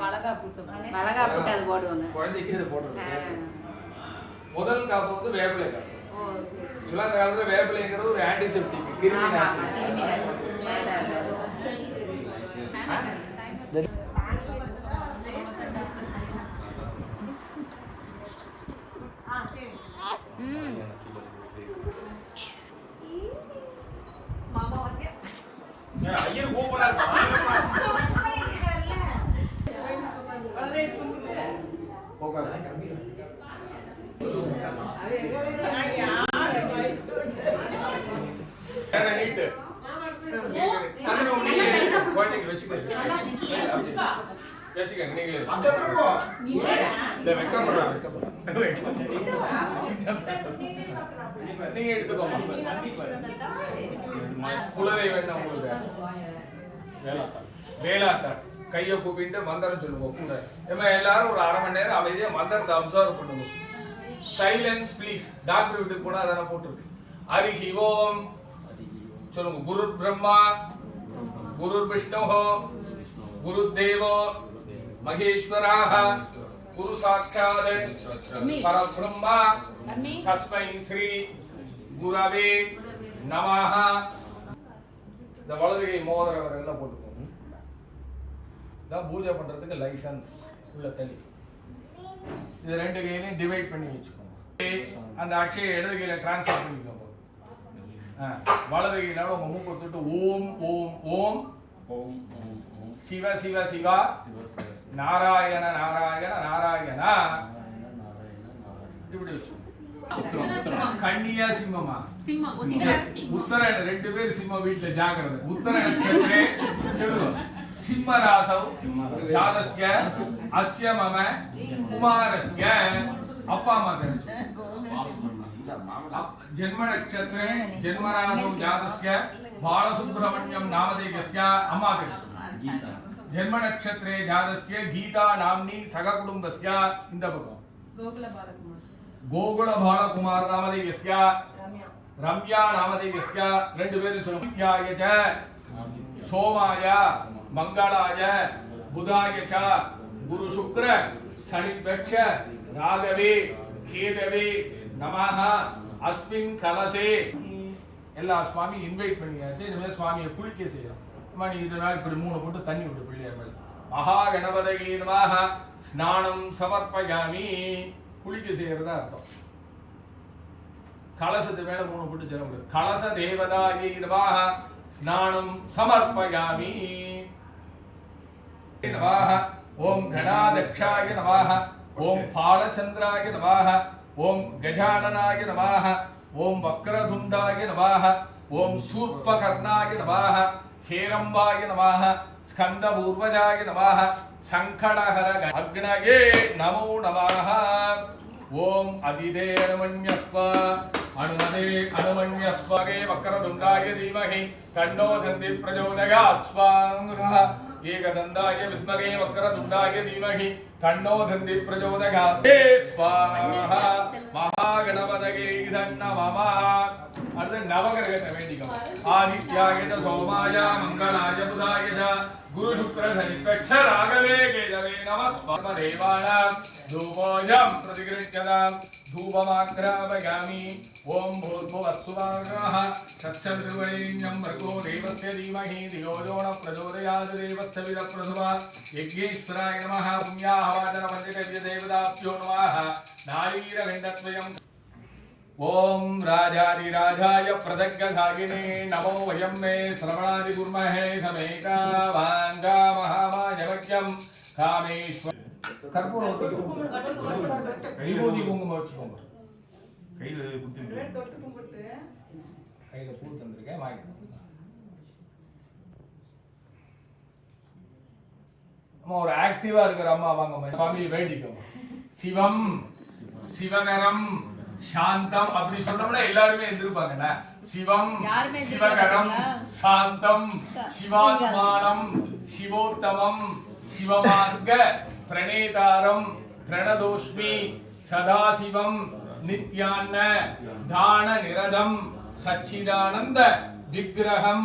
வளகாப்புக்கு அது போடுவாங்க. குழந்தைக்கு இது போடுறது. முதல் காப்பு வந்து வேப்பிலை காப்பு. சில காலத்துல வேப்பிலைங்கிறது ஒரு ஆன்டிசெப்டிக், கிருமி நாசினி. ஐயர் கூப்பிடாரு. கையை கூப்பிட்டு மந்திரம் சொல்லுவோம் கூட. எல்லாரும் ஒரு அரை மணி நேரம் அமைதியா மந்திரத்தை அப்சர்வ் பண்ணுவோம். Silence please. டாக்டர் வீட்டுக்கு போனா அதெல்லாம் போட்டுருக்கு. ஹரிஹி ஓம் சொல்லுங்க. குரு பிரம்மா குரு விஷ்ணு குரு தேவோ மகேஸ்வராஹ குரு சாட்சாத் பரபிரம்மா தஸ்மை ஸ்ரீ குரவே நமஹ. இந்த வலது கை மோதிரம் எல்லாம் போட்டுக்கோங்க. இதான் பூஜை பண்றதுக்கு லைசன்ஸ் உள்ள தள்ளி. இது ரெண்டு கையிலையும் டிவைட் பண்ணி வச்சுக்கோங்க. அந்த அக்ஷய இடது கையில டிரான்ஸ்ஃபர் பண்ணிக்கோங்க. வலது கையினால உங்க மூக்கு தொட்டு ஓம் ஓம் ஓம் ஓம் சிவ சிவ சிவா நாராயண நாராயண நாராயணா இப்படி வச்சு. கன்னியா சிம்மமா? உத்தர ரெண்டு பேர் சிம்ம வீட்டுல ஜாக்கிரதை. உத்தர சொல்லுங்க. சிம்ம ராசவ் ஜாதஸ்ய அஸ்ய மம குமாரஸ்ய. அப்பா அம்மா தெரிஞ்சு. ஜென்ம நட்சத்திரே ஜென்ம ராசவ் ஜாதஸ்ய பாலசுப்ரமணியம் நாமதேயஸ்ய. அம்மா தெரிஞ்சு. ஜென்ம நட்சத்திரே ஜாதஸ்ய கீதா நாம்னி சக குடும்பஸ்ய. இந்த பக்கம் கோகுல பாலகுமார் நாமதேயஸ்ய ரம்யா நாமதேயஸ்ய. ரெண்டு பேரும் சொல்லுங்க. சோமாய மங்களாய புதாய ச குரு சுக்ர சனிபக்ஷ ராகவே கேதவே நமஹ அஸ்மின் கலசே. எல்லா சுவாமி இன்வைட் பண்ணியாச்சு. இனிமேல் சுவாமியை குளிக்க செய்யறோம். நீ இதனால இப்படி 3 போட்டு தண்ணி விட்டு பிள்ளையார் மேல. மகா கணபதியே நமஹ ஸ்நானம் சமர்ப்பயாமி. குளிக்க செய்யறதா அர்த்தம். கலசத்து மேல 3 போட்டு ஜலம் விடு. கலச தேவதாயே நமஹ ஸ்நானம் சமர்ப்பயாமி. நமஹ ஓம் கணாதக்ஷாய நமஹ ஓம் பாலச்சந்திராய நமஹ ஓம் கஜானனாய நமஹ ஓம் வக்ரதுண்டாய நமஹ ஓம் சூர்பகர்ணாய நமஹ ஹேரம்பாய நமஹ ஸ்கந்தபூர்வஜாய நமஹ சங்கடஹர அக்னயே நமோ நமஹ. ஓம் அதிதேரமண்யஸ்வ அனுமதே அனுமண்யஸ்வகே வக்ரதுண்டாய தீமஹி தன்னோ தந்தி பிரச்சோதயாத். ஸ்வாஹ ஏகதந்தாய வித்மகே வக்ரதுண்டாய தீமஹி தன்னோ தந்தி பிரச்சோதயாத். ஸ்வாஹ மகாகணபதயே நமः. அடுத்து நவகிரகத்தை வேண்டிக்கோங்க. ஆதித்யாய சோமாய மங்களாய புதாய குரு சுக்ர சனிபக்ஷ ராகவே கேதவே நமஸ்ம தேவானாம் தூபோயம் பிரதிகிருஹ்யதாம் धूपमाग्रापयामि. ओम भूर्भुवस्सुवागः तत्सवितुर्वरेण्यं भर्गो देवस्य धीमहि धियो यो न प्रचोदयात्. देवस्य वीरप्रसवा यज्ञेश्वराय नमः. पुण्याहवाचन पंचगव्य देवताभ्यो नमः. नारीरविन्दद्वयम्. ओम राजाधिराजाय प्रदग्गधागिने नमो वयं मे श्रवणादि कुर्महे समेका भाङ्गा महामायवक्यं कामेश्वर. கற்பூரம் விபூதி குங்குமம் வச்சுக்கோங்க. கையில பூ தந்திருக்கேன் வாங்கிக்கோங்க. அம்மா ஒரு ஆக்டிவா இருக்கிற அம்மா வாங்க. சுவாமி வேண்டிக்கோங்க. சிவம் சிவகரம் சாந்தம் அப்படி சொன்னோம்னா எல்லாருமே எதிர்பார்க்கண்ணா. சிவம் சிவகரம் சாந்தம் சிவாத்மானம் சிவோத்தமம் சிவமார்க்க प्रणेतारम प्रणदोष्मि सदाशिवम नित्यान्न दान निरदम सच्चिदानंद विग्रहम